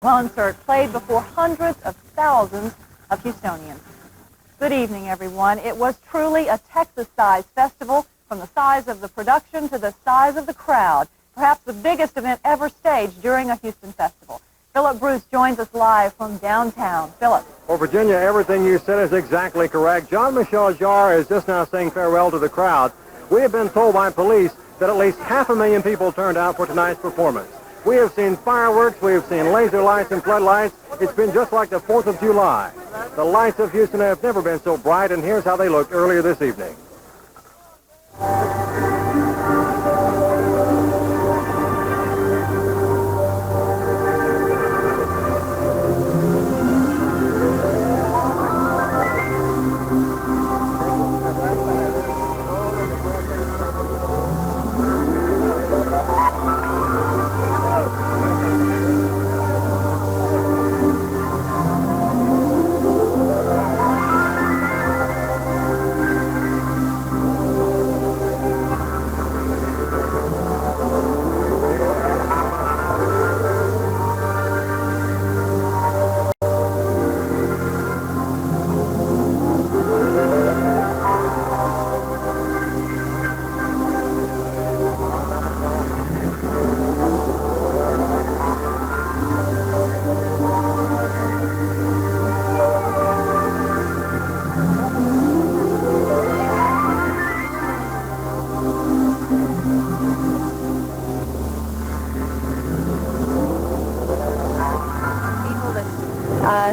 concert played before hundreds of thousands of Houstonians. Good evening, everyone. It was truly a Texas-sized festival, from the size of the production to the size of the crowd. Perhaps the biggest event ever staged during a Houston festival. Philip Bruce joins us live from downtown. Philip. Well, Virginia, everything you said is exactly correct. Jean Michel Jarre is just now saying farewell to the crowd. We have been told by police that at least 500,000 people turned out for tonight's performance. We have seen fireworks, we have seen laser lights and floodlights. It's been just like the 4th of July. The lights of Houston have never been so bright, and here's how they looked earlier this evening.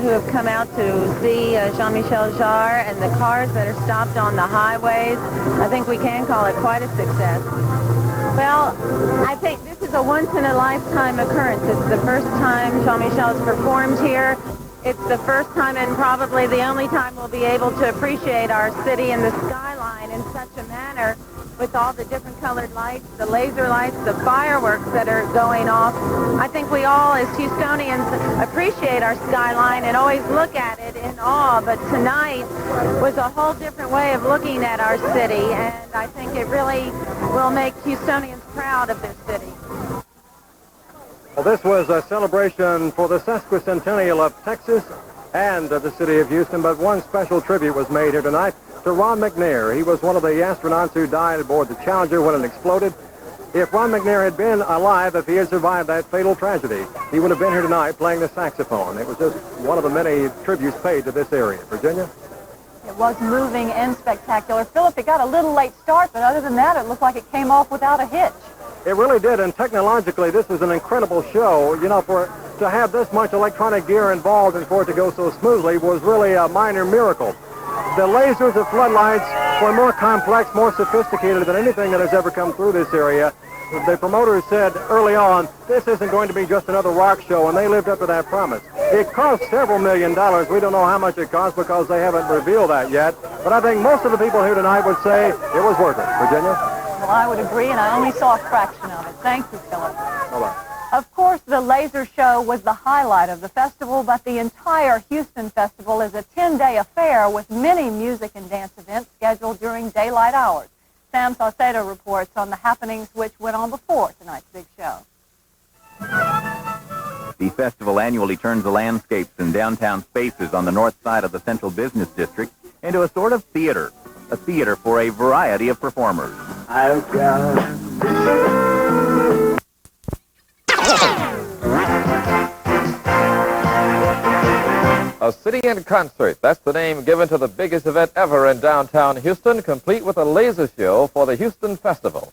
Who have come out to see Jean Michel Jarre, and the cars that are stopped on the highways. I think we can call it quite a success. Well, I think this is a once-in-a-lifetime occurrence. It's the first time Jean Michel has performed here. It's the first time and probably the only time we'll be able to appreciate our city and the skyline in such a manner, with all the different colored lights, the laser lights, the fireworks that are going off. I think we all, as Houstonians, appreciate our skyline and always look at it in awe, but tonight was a whole different way of looking at our city, and I think it really will make Houstonians proud of their city. Well, this was a celebration for the sesquicentennial of Texas and of the city of Houston, but one special tribute was made here tonight to Ron McNair. He was one of the astronauts who died aboard the Challenger when it exploded. If Ron McNair had been alive, if he had survived that fatal tragedy, he would have been here tonight playing the saxophone. It was just one of the many tributes paid to this area. Virginia? It was moving and spectacular. Philip, it got a little late start, but other than that, it looked like it came off without a hitch. It really did, and technologically, this was an incredible show. You know, to have this much electronic gear involved and for it to go so smoothly was really a minor miracle. The lasers, the floodlights were more complex, more sophisticated than anything that has ever come through this area. The promoters said early on, this isn't going to be just another rock show, and they lived up to that promise. It cost several $1 million. We don't know how much it cost because they haven't revealed that yet. But I think most of the people here tonight would say it was worth it. Virginia? Well, I would agree, and I only saw a fraction of it. Thank you, Philip. Bye-bye. Of course, the laser show was the highlight of the festival, but the entire Houston Festival is a 10-day affair with many music and dance events scheduled during daylight hours. Sam Saucedo reports on the happenings which went on before tonight's big show. The festival annually turns the landscapes and downtown spaces on the north side of the central business district into a sort of theater, a theater for a variety of performers. I've got A City in Concert. That's the name given to the biggest event ever in downtown Houston, complete with a laser show for the Houston Festival.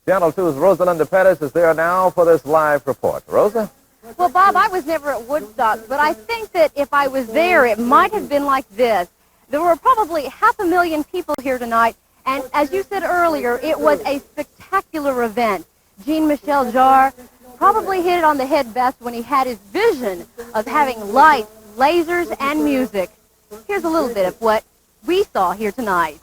Channel 2's Rosalinda Pettis is there now for this live report. Rosa? Well, Bob, I was never at Woodstock, but I think that if I was there, it might have been like this. There were probably 500,000 people here tonight, and as you said earlier, it was a spectacular event. Jean Michel Jarre probably hit it on the head best when he had his vision of having lights, lasers, and music. Here's a little bit of what we saw here tonight.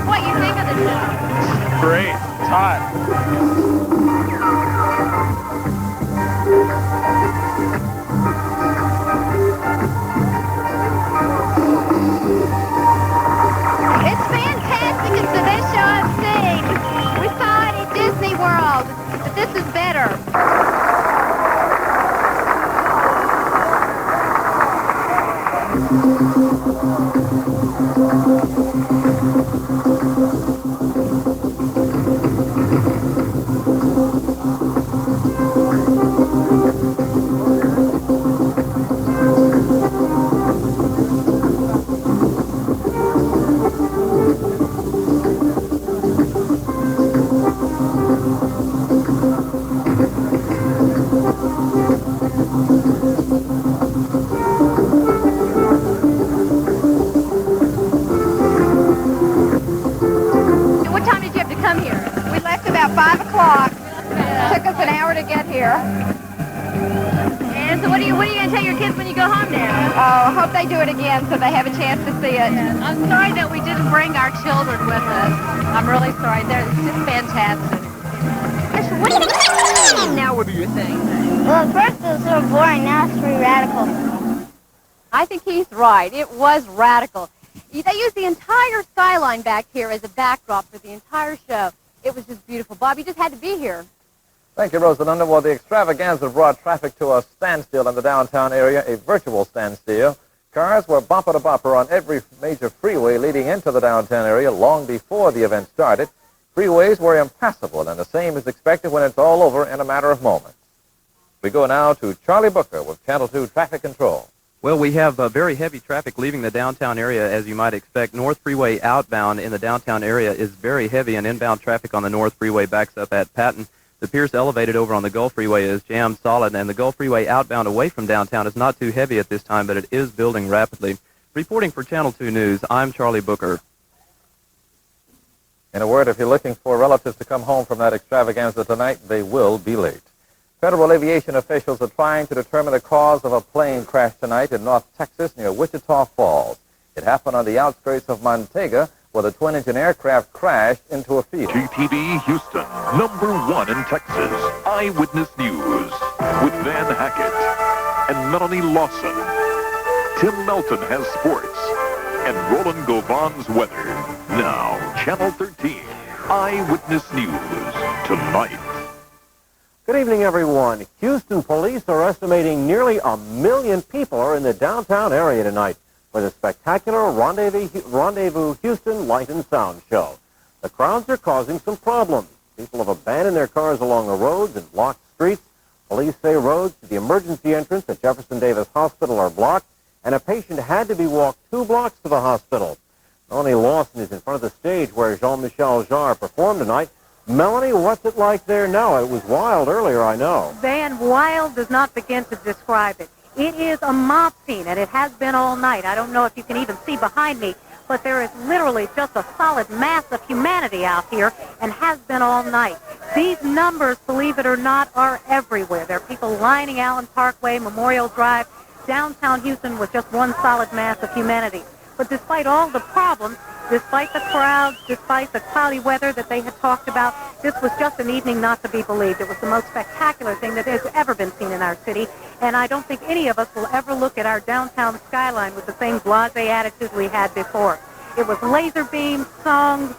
What you think of the show? Great. It's hot. It's fantastic. It's the wild, but this is better. What time did you have to come here? We left about 5 o'clock. Took us an hour to get here. And so what are you going to tell your kids when you go home now? Oh, hope they do it again so they have a chance to see it. I'm sorry that we didn't bring our children with us. I'm really sorry. It's just fantastic. What do you think? Now what do you think? Well, at first it was sort of boring, now it's pretty radical. I think he's right. It was radical. They used the entire skyline back here as a backdrop for the entire show. It was just beautiful. Bob, you just had to be here. Thank you, Rosalind. Well, the extravaganza brought traffic to a standstill in the downtown area, a virtual standstill. Cars were bumper to bumper on every major freeway leading into the downtown area long before the event started. Freeways were impassable, and the same is expected when it's all over in a matter of moments. We go now to Charlie Booker with Channel 2 Traffic Control. Well, we have very heavy traffic leaving the downtown area, as you might expect. North Freeway outbound in the downtown area is very heavy, and inbound traffic on the North Freeway backs up at Patton. The Pierce Elevated over on the Gulf Freeway is jammed solid, and the Gulf Freeway outbound away from downtown is not too heavy at this time, but it is building rapidly. Reporting for Channel 2 News, I'm Charlie Booker. In a word, if you're looking for relatives to come home from that extravaganza tonight, they will be late. Federal aviation officials are trying to determine the cause of a plane crash tonight in North Texas near Wichita Falls. It happened on the outskirts of Montega, where the twin-engine aircraft crashed into a field. GTV Houston, #1 in Texas. Eyewitness News with Van Hackett and Melanie Lawson. Tim Melton has sports and Roland Govan's weather. Now, Channel 13, Eyewitness News tonight. Good evening, everyone. Houston police are estimating nearly 1 million people are in the downtown area tonight for the spectacular Rendezvous Houston Light and Sound Show. The crowds are causing some problems. People have abandoned their cars along the roads and blocked streets. Police say roads to the emergency entrance at Jefferson Davis Hospital are blocked, and a patient had to be walked 2 blocks to the hospital. Melanie Lawson is in front of the stage where Jean Michel Jarre performed tonight. Melanie, what's it like there now? It was wild earlier, I know. Van, wild does not begin to describe it. It is a mob scene, and it has been all night. I don't know if you can even see behind me, but there is literally just a solid mass of humanity out here, and has been all night. These numbers, believe it or not, are everywhere. There are people lining Allen Parkway, Memorial Drive. Downtown Houston was just one solid mass of humanity. But despite all the problems, despite the crowds, despite the cloudy weather that they had talked about, this was just an evening not to be believed. It was the most spectacular thing that has ever been seen in our city, and I don't think any of us will ever look at our downtown skyline with the same blasé attitude we had before. It was laser beams, songs,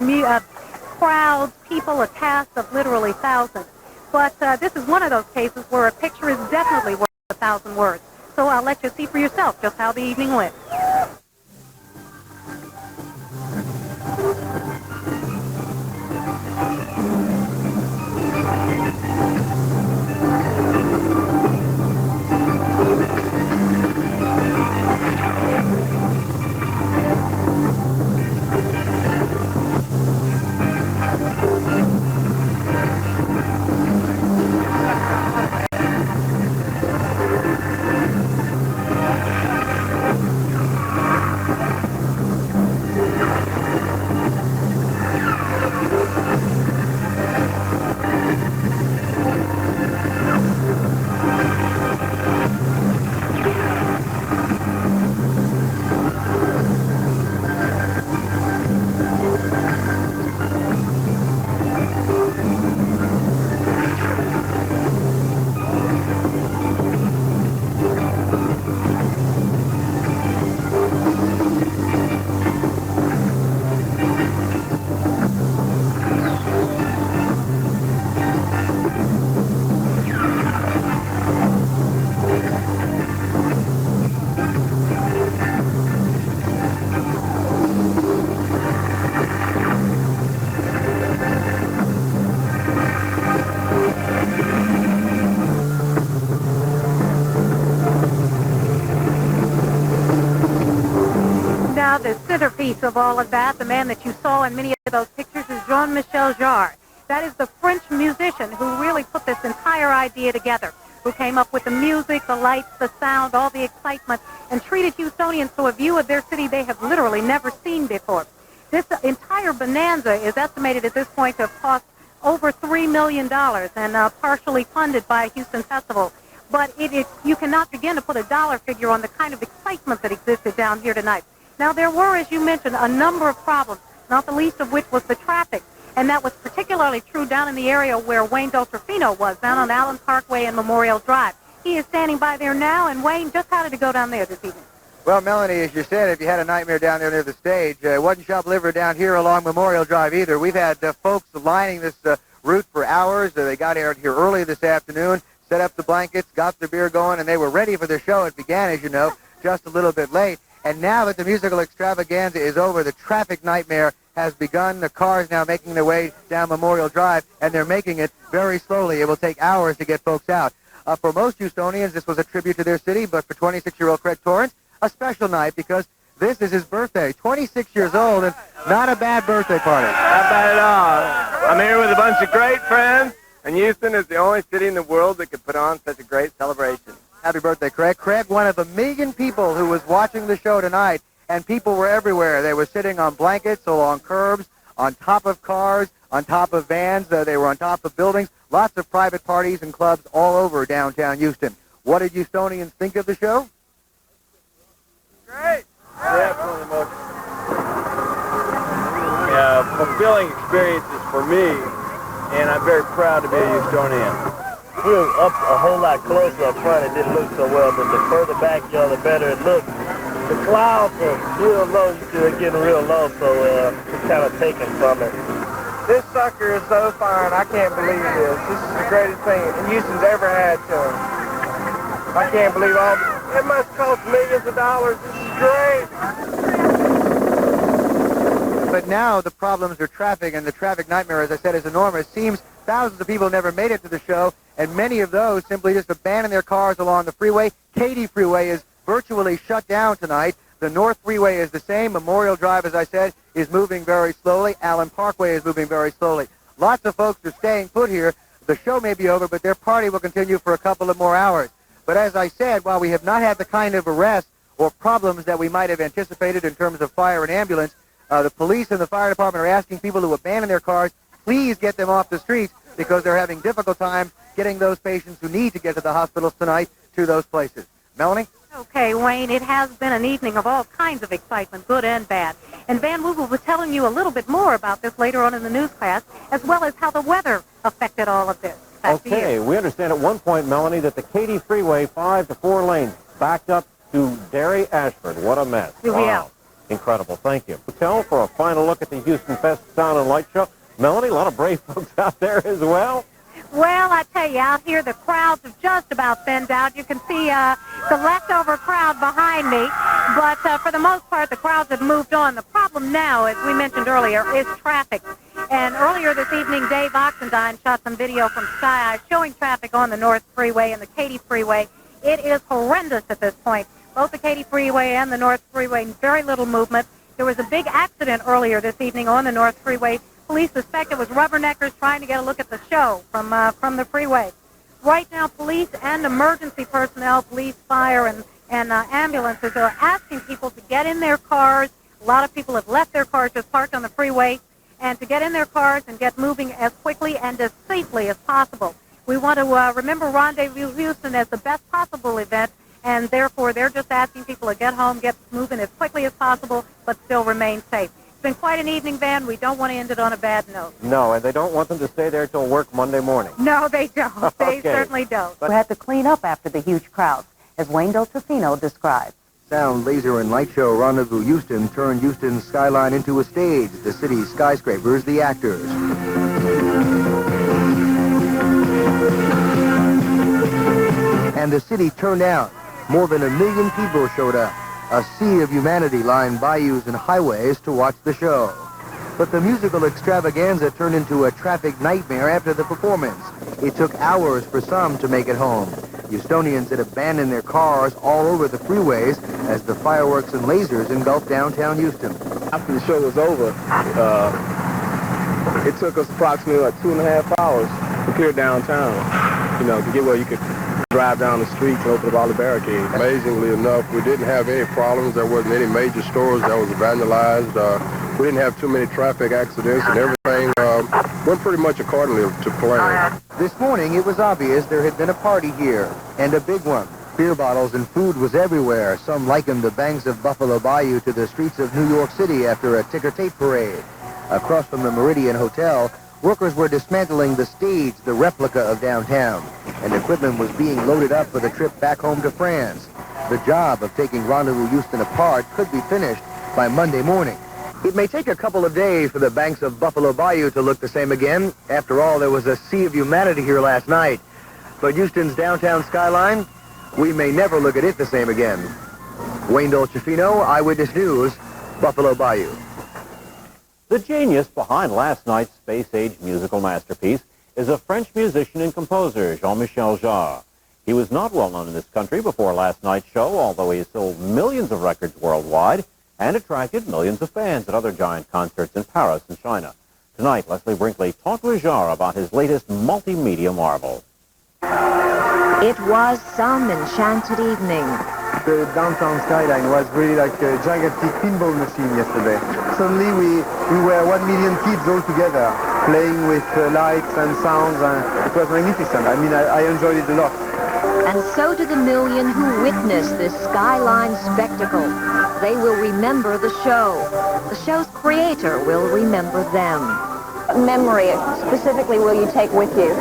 crowds, people, a cast of literally thousands. But this is one of those cases where a picture is definitely worth 1,000 words. So I'll let you see for yourself just how the evening went. centerpiece of all of that, the man that you saw in many of those pictures, is Jean Michel Jarre. That is the French musician who really put this entire idea together, who came up with the music, the lights, the sound, all the excitement, and treated Houstonians to a view of their city they have literally never seen before. This entire bonanza is estimated at this point to have cost over $3 million and partially funded by Houston Festival. But you cannot begin to put a dollar figure on the kind of excitement that existed down here tonight. Now, there were, as you mentioned, a number of problems, not the least of which was the traffic. And that was particularly true down in the area where Wayne Deltrofino was, down on Allen Parkway and Memorial Drive. He is standing by there now. And, Wayne, just how did it go down there this evening? Well, Melanie, as you said, if you had a nightmare down there near the stage, it wasn't shopliver down here along Memorial Drive either. We've had folks lining this route for hours. They got here early this afternoon, set up the blankets, got the beer going, and they were ready for the show. It began, as you know, just a little bit late. And now that the musical extravaganza is over, the traffic nightmare has begun. The cars now making their way down Memorial Drive, and they're making it very slowly. It will take hours to get folks out. For most Houstonians, this was a tribute to their city, but for 26-year-old Craig Torrance, a special night because this is his birthday. 26 years old, and not a bad birthday party. Not bad at all. I'm here with a bunch of great friends, and Houston is the only city in the world that could put on such a great celebration. Happy birthday, Craig. Craig, one of 1 million people who was watching the show tonight, and people were everywhere. They were sitting on blankets, along curbs, on top of cars, on top of vans. They were on top of buildings. Lots of private parties and clubs all over downtown Houston. What did Houstonians think of the show? Great. Definitely the most fulfilling experiences for me, and I'm very proud to be a Houstonian. We were up a whole lot closer up front. It didn't look so well, but the further back you are, the better it looked. The clouds are real low. They're getting real low, so it's kind of taken from it. This sucker is so fine. I can't believe this. This is the greatest thing Houston's ever had to him. I can't believe all this. It must cost millions of dollars. This is great. But now the problems are traffic, and the traffic nightmare, as I said, is enormous. Seems thousands of people never made it to the show, and many of those simply just abandoned their cars along the freeway. Katy Freeway is virtually shut down tonight. The North Freeway is the same. Memorial Drive, as I said, is moving very slowly. Allen Parkway is moving very slowly. Lots of folks are staying put here. The show may be over, but their party will continue for a couple of more hours. But as I said, while we have not had the kind of arrests or problems that we might have anticipated in terms of fire and ambulance, the police and the fire department are asking people who abandon their cars, please get them off the streets because they're having difficult time getting those patients who need to get to the hospitals tonight to those places. Melanie? Okay, Wayne, it has been an evening of all kinds of excitement, good and bad. And Van Woo will be telling you a little bit more about this later on in the news class, as well as how the weather affected all of this. Okay, we understand at one point, Melanie, that the Katy Freeway 5 to 4 lanes backed up to Derry Ashford. What a mess. Wow. Incredible. Thank you. Hotel for a final look at the Houston Fest Sound and Light Show. Melanie, a lot of brave folks out there as well. Well, I tell you, out here the crowds have just about thinned out. You can see the leftover crowd behind me. But for the most part, the crowds have moved on. The problem now, as we mentioned earlier, is traffic. And earlier this evening, Dave Oxendine shot some video from Sky Eye showing traffic on the North Freeway and the Katy Freeway. It is horrendous at this point. Both the Katy Freeway and the North Freeway, very little movement. There was a big accident earlier this evening on the North Freeway. Police suspect it was rubberneckers trying to get a look at the show from the freeway. Right now, police and emergency personnel, police, fire, and ambulances are asking people to get in their cars. A lot of people have left their cars just parked on the freeway, and to get in their cars and get moving as quickly and as safely as possible. We want to remember Rendez-Vous Houston as the best possible event, and therefore they're just asking people to get home, get moving as quickly as possible, but still remain safe. It's been quite an evening, Van. We don't want to end it on a bad note. No, and they don't want them to stay there till work Monday morning. No, they don't. They certainly don't. We had to clean up after the huge crowds, as Wayne Deltrofino described. Sound, laser, and light show Rendezvous Houston turned Houston's skyline into a stage. The city's skyscrapers, the actors. And the city turned out. More than 1 million people showed up. A sea of humanity lined bayous and highways to watch the show. But the musical extravaganza turned into a traffic nightmare after the performance. It took hours for some to make it home. Houstonians had abandoned their cars all over the freeways as the fireworks and lasers engulfed downtown Houston. After the show was over, it took us approximately like 2.5 hours to clear downtown, you know, to get where you could drive down the streets and open up all the barricades. Amazingly enough, we didn't have any problems. There wasn't any major stores that was vandalized. We didn't have too many traffic accidents, and everything went pretty much accordingly to plan. This morning, it was obvious there had been a party here, and a big one. Beer bottles and food was everywhere. Some likened the banks of Buffalo Bayou to the streets of New York City after a ticker tape parade. Across from the Meridian Hotel, workers were dismantling the stage, the replica of downtown, and equipment was being loaded up for the trip back home to France. The job of taking Rendez-Vous Houston apart could be finished by Monday morning. It may take a couple of days for the banks of Buffalo Bayou to look the same again. After all, there was a sea of humanity here last night. But Houston's downtown skyline, we may never look at it the same again. Wayne Dolcefino, Eyewitness News, Buffalo Bayou. The genius behind last night's space-age musical masterpiece is a French musician and composer, Jean Michel Jarre. He was not well known in this country before last night's show, although he sold millions of records worldwide and attracted millions of fans at other giant concerts in Paris and China. Tonight, Leslie Brinkley talked with Jarre about his latest multimedia marvel. It was some enchanted evening. The downtown skyline was really like a gigantic pinball machine yesterday. Suddenly we were 1 million kids all together, playing with lights and sounds, and it was magnificent. I mean, I enjoyed it a lot. And so did the million who witnessed this skyline spectacle. They will remember the show. The show's creator will remember them. What memory specifically will you take with you?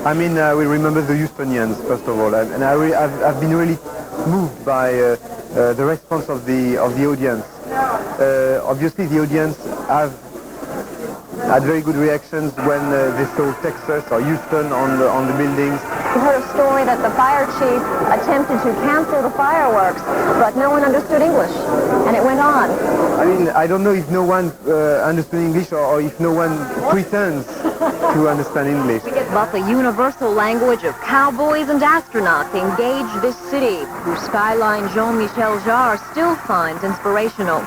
I mean, we remember the Houstonians, first of all, and I've been really moved by the response of the audience. Obviously, the audience have had very good reactions when they saw Texas or Houston on the buildings. We heard a story that the fire chief attempted to cancel the fireworks, but no one understood English, and it went on. I mean, I don't know if no one understood English or if no one pretends to understand English. But the universal language of cowboys and astronauts engage this city, whose skyline Jean Michel Jarre still finds inspirational.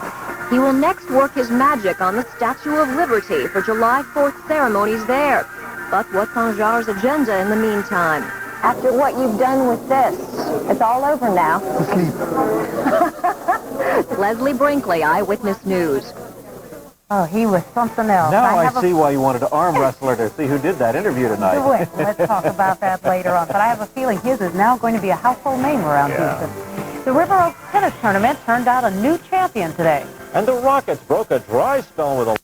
He will next work his magic on the Statue of Liberty for July 4th ceremonies there. But what's on Jarre's agenda in the meantime? After what you've done with this, it's all over now. To sleep. Leslie Brinkley, Eyewitness News. Oh, he was something else. Now I see why you wanted to arm wrestle her to see who did that interview tonight. Let's talk about that later on. But I have a feeling his is now going to be a household name around Houston. The River Oaks Tennis Tournament turned out a new champion today. And the Rockets broke a dry spell with a